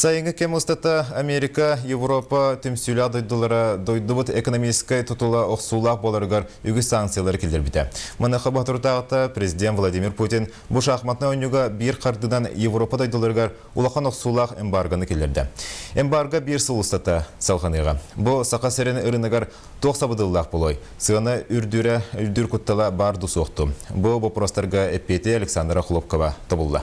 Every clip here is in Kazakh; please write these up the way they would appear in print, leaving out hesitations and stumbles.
Сайынғы кем ұстата Америка, Европа түмсүлі дойдылары дойдыбыт экономическай тұтыла оқсулақ боларығар үгі санкциялар келдер біті. Мұны қабақтырдағыта президент Владимир Путин бұш ақматына өңіға бір қардыдан Европа дойдыларығар улақан оқсулақ эмбарганы келдерді. Эмбарга бір сыл ұстата салғаныға. Бұл сақа сәрені ұрынығар тоқсабыдылақ болой. Сығаны үрдір күттала барды соқты. Бұл простарға эппеті Александра Хлопкова табылды.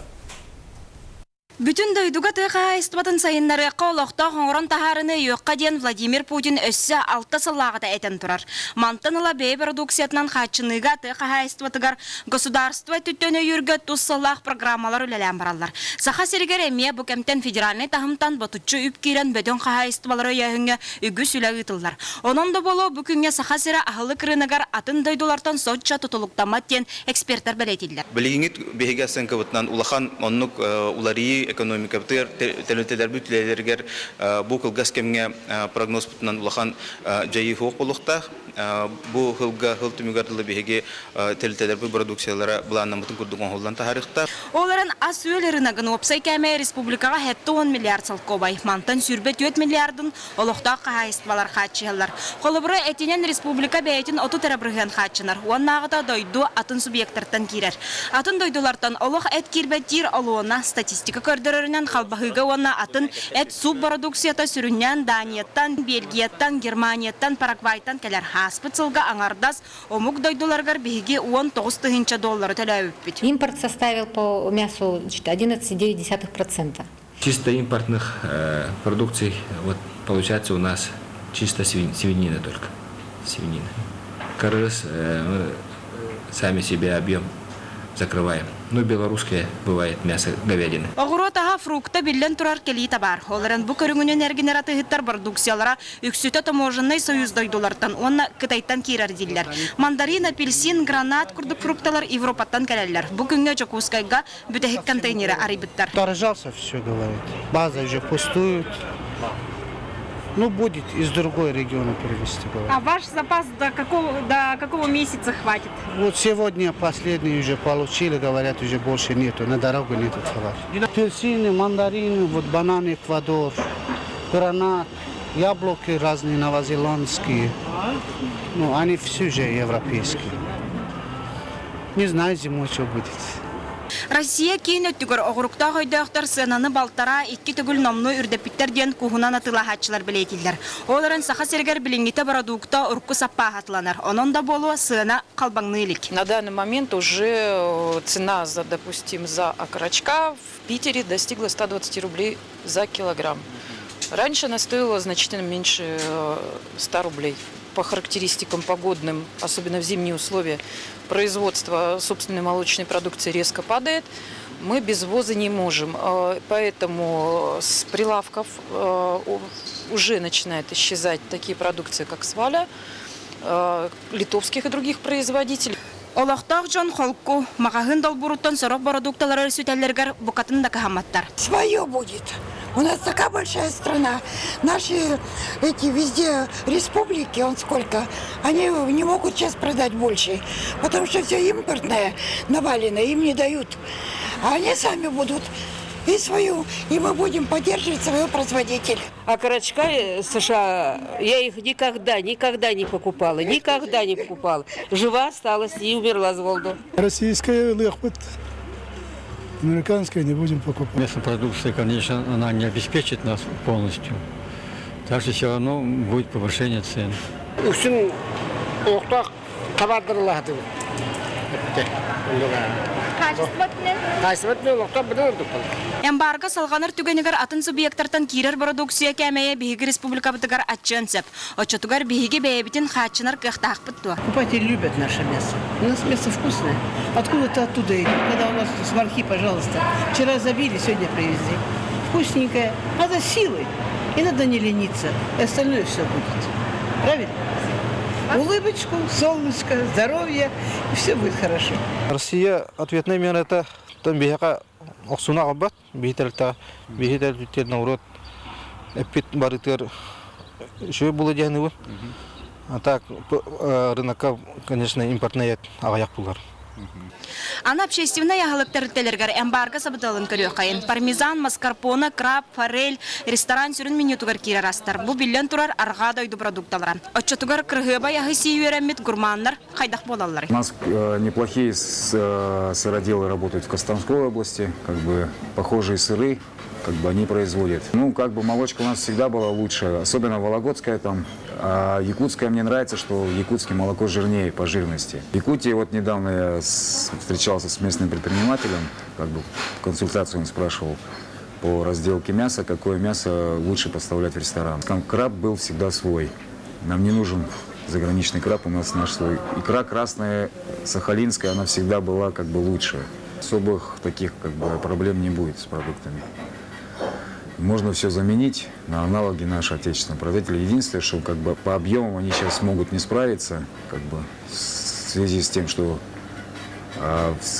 Бүтін дойдуға тұға истыбатын сайынлары қолықта қоңырын тахарыны өққа ден Владимир Путин өссі 6 сыллағыда әтен тұрар. Мантыныла бей продукциятынан қачыныға тұға истыбатығар государство түттені үргі тұс сыллақ программалар үлелен баралар. Сақа серігер әме бүкемтен федеральный тахымтан бұтытчы үпкерен бөден қаға истыбалары яғыңа үгі сүлі ұйтылдар. Оның да болу бүкінге сақа сері ағылы кірінігар атын дойдулартан сотча тұтылықтамат ден эксперттер білетілдер. Білігіңет бейгесін көвітнан улахан оннық уларии экономика тәлінтелер бүтлелергер бұл қылғас кемге прогноз бұтынан улахан жайы хоқ болуқта. Бұл қылға қыл түмігардылы бейге тәлінтелер бұл продукциялары бұланнан бұтын күрдіған қолдан тахарықта. Оларын ас өлерінігін опсай кәмей республикаға хетті 10 миллиард сылқобай. Мантан сүрбе 4 миллиардын олықта қағайыстывалар қатшығылар. Қолыбыры әтенен республика бәйтін оты тәрабірген қатшынар. Оннағыда дойду атын субъекттартан керер. Атын дойдулартан олық әт кербеттер олуына статистика көрдірерінен қалбағыға оны атын әт субпродукцията сүрінен Данияттан, Бельгияттан, Германияттан, Парагвайтан кәлер хаспыцылға аңардас омук дойдуларғар бейге $19 төлі өппет. Импорт составил по мясу 11,9%. Чисто импортных продукций вот, получается у нас чисто свинина только. Свинина. Крыс, мы сами себе объем закрываем. Но белорусское бывает мясо говядины. Огуротаға фрукта билен турар келейті бар. Оларын бұ көріңінен әргенераты ғыттар продукциялара үксіті таможынный союз дойдулартан, онна кытайттан кейрар дейлер. Мандарин, апельсин, гранат, күрдік фрукталар Европаттан кәлелер. Бұ күнге Жокускайға бүтәхік контейнері арибіттар. Дорожался, все говорит. База уже пустует. Ну, будет из другой региона перевести. А ваш запас до какого месяца хватит? Вот сегодня последний уже получили, говорят, уже больше нету, на дорогу нету товара. Апельсины, мандарины, вот бананы, Эквадор, гранат, яблоки разные новозеландские. Ну, они все же европейские. Не знаю, зимой что будет. Россия кейін өттігір оғырықта қойдақтар сынаны балтара икки түгіл номны үрдепіттер ден кухунан атыла хатчылар білетілдер. Оларын сақа сергер білінгеті продукта ұрқы саппа хатыланар. Onun да болу сына қалбаңны елік. На данный момент уже цена, допустим, за окорочка в Питере достигла 120 рублей за килограмм. Раньше она стоила значительно меньше 100 рублей. По характеристикам погодным, особенно в зимние условия, производство собственной молочной продукции резко падает. Мы без ввоза не можем. Поэтому с прилавков уже начинают исчезать такие продукции, как сваля, литовских и других производителей. Олақтақ жон холку, мағағын долбуруттан сұрық продукталары сүтәлергер бұқатын да кахаматтар. Свое будет. У нас такая большая страна. Наши эти везде республики, он сколько, они не могут сейчас продать больше, потому что все импортное навалено, им не дают. А они сами будут и свою, и мы будем поддерживать своего производителя. А окорочка США, я их никогда не покупала, никогда не покупала. Жива осталась и умерла с голоду. Российская легкот, американская не будем покупать. Местная продукция, конечно, она не обеспечит нас полностью. Так что все равно будет повышение цен. Эмбарга салғаныр түгенігер атын субъекттартан кирер продукция кәмәйе бейгі республика бұтығар атчын сәп. Отчатугар бейгі бәйбітін қачынар қықтақ бұтту. Покупатели любят наше мясо. У нас мясо вкусное. Откуда-то оттуда идет. Когда у нас свархи, пожалуйста. Вчера забили, сегодня привезли. Вкусненькое. Надо силой. И надо не лениться. И остальное все будет. Правильно? Улыбочку, солнышко, здоровье, и все будет хорошо. Россия ответный мер это там бияка оксуна габат, бителта, на урод, эпит баритер, что было дяхнего. А так рынок, конечно, импортный агаяк пулар. Ана общественная яғылыктар телергер эмбарга сабыталын көріе қайын. Пармезан, маскарпоне, краб, форель, ресторан сүрін менютугар кирер астар. Бұл билен турар арға дойду продукталара. Отчатугар кыргыба яғы сиюеремет гурманнар қайдақ болалар. У нас неплохие сыроделы работают в Костромской области, как бы похожие сыры, как бы они производят. Ну, как бы молочка у нас всегда была лучше, особенно вологодская там. А якутская мне нравится, что в якутске молоко жирнее по жирности. В Якутии вот недавно я встречался с местным предпринимателем, как бы консультацию он спрашивал по разделке мяса, какое мясо лучше поставлять в ресторан. Там краб был всегда свой. Нам не нужен заграничный краб, у нас наш свой. Икра красная, сахалинская, она всегда была как бы лучше. Особых таких как бы проблем не будет с продуктами. Можно все заменить на аналоги наших отечественных производителей. Единственное, что как бы по объемам они сейчас могут не справиться, как бы в связи с тем, что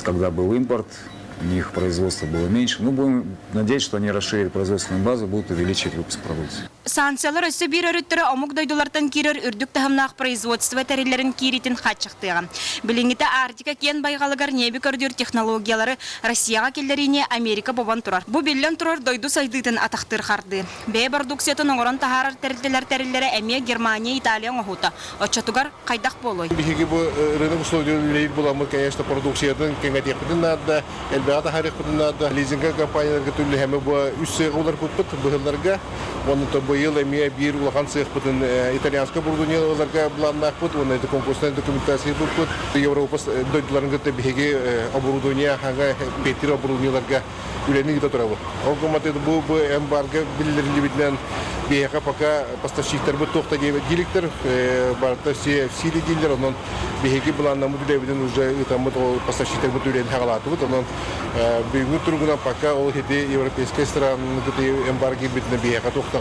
когда был импорт, у них производство было меньше. Ну, будем надеяться, что они расширят производственную базу, будут увеличивать выпуск продукции. Санкциялар өсі бір өріттірі омук дойдулартан кирер үрдік тахымнақ производство тәрелерін киретін қатшықтыға. Біліңіті Артика кен байғалығар небі көрдір технологиялары Россияға келдеріне Америка бобан тұрар. Бұ беллен тұрар дойду сайдытын атақтыр қарды. Бәй бардуксиятын оңыран тахарар тәрелері әме Германия, Италия оңғута. Отчатугар қайдақ болой. Бихиги бу рынок условий буламы, конечно, продукциядан кеңәтекпідін надо, әлбәғата харекпідін надо. Лизинга компанияларға түрлі әмі бұ үссе ғылар көппіт бұғыларға. Оны то быйыл эмия бир улахан цехпытын итальянска бурдуньяларга бланнакпыт, оны это конкурсная документация бурпыт. Европа дойдуларын гыты бихиги оборудование ханга петир оборудовнияларга үлени гыта турабы. Олгоматы бу эмбарго билдирили битнен бияка пока поставщиктар бу тохта директор барта все сили дилер, онон бихиги бланна мудилебиден уже там поставщиктар бу үлени хагалаты бут, онон бүгүн тургуна пока ол хети европейская страна гыты эмбарги битне бияка тохта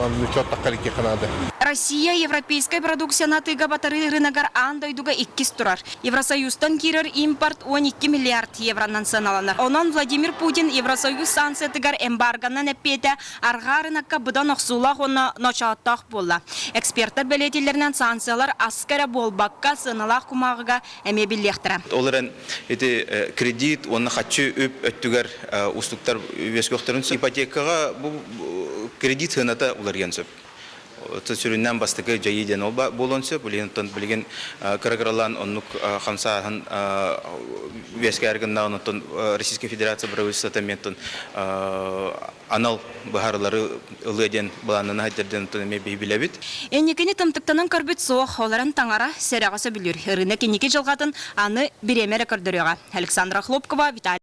Россия европейская продукция натыга батары рыногар андойдуга 2 турар. Евросоюзтан кирер импорт 12 миллиард евронан саналанар. Онан Владимир Путин Евросоюз санкциятыгар эмбарганан эппете арга рынокка бұдан оқсулақ оны ночаттақ болла. Эксперттар белетелерінен санкциялар аскара болбаққа сыналақ кумағыға әме білектірі. Оларын кредит, оны қатшы өттігер ұстықтар өскөқтерін ипотекаға кредит хыната улар янсып. Сүрүннән бастыгы жайыден болонсы, білген кырыгыралан оннук хамсахан вескәргінна оннуктан Российская Федерация правительствотаментон анал бахарлары ылыден баланына хайтерден төнеме бейбілебит. Энекені тымтықтанын көрбіт соқ, оларын таңара сәрағасы білір. Рынок енеке жылғатын аны біремері көрдіріға. Александра Хлопкова, Виталий.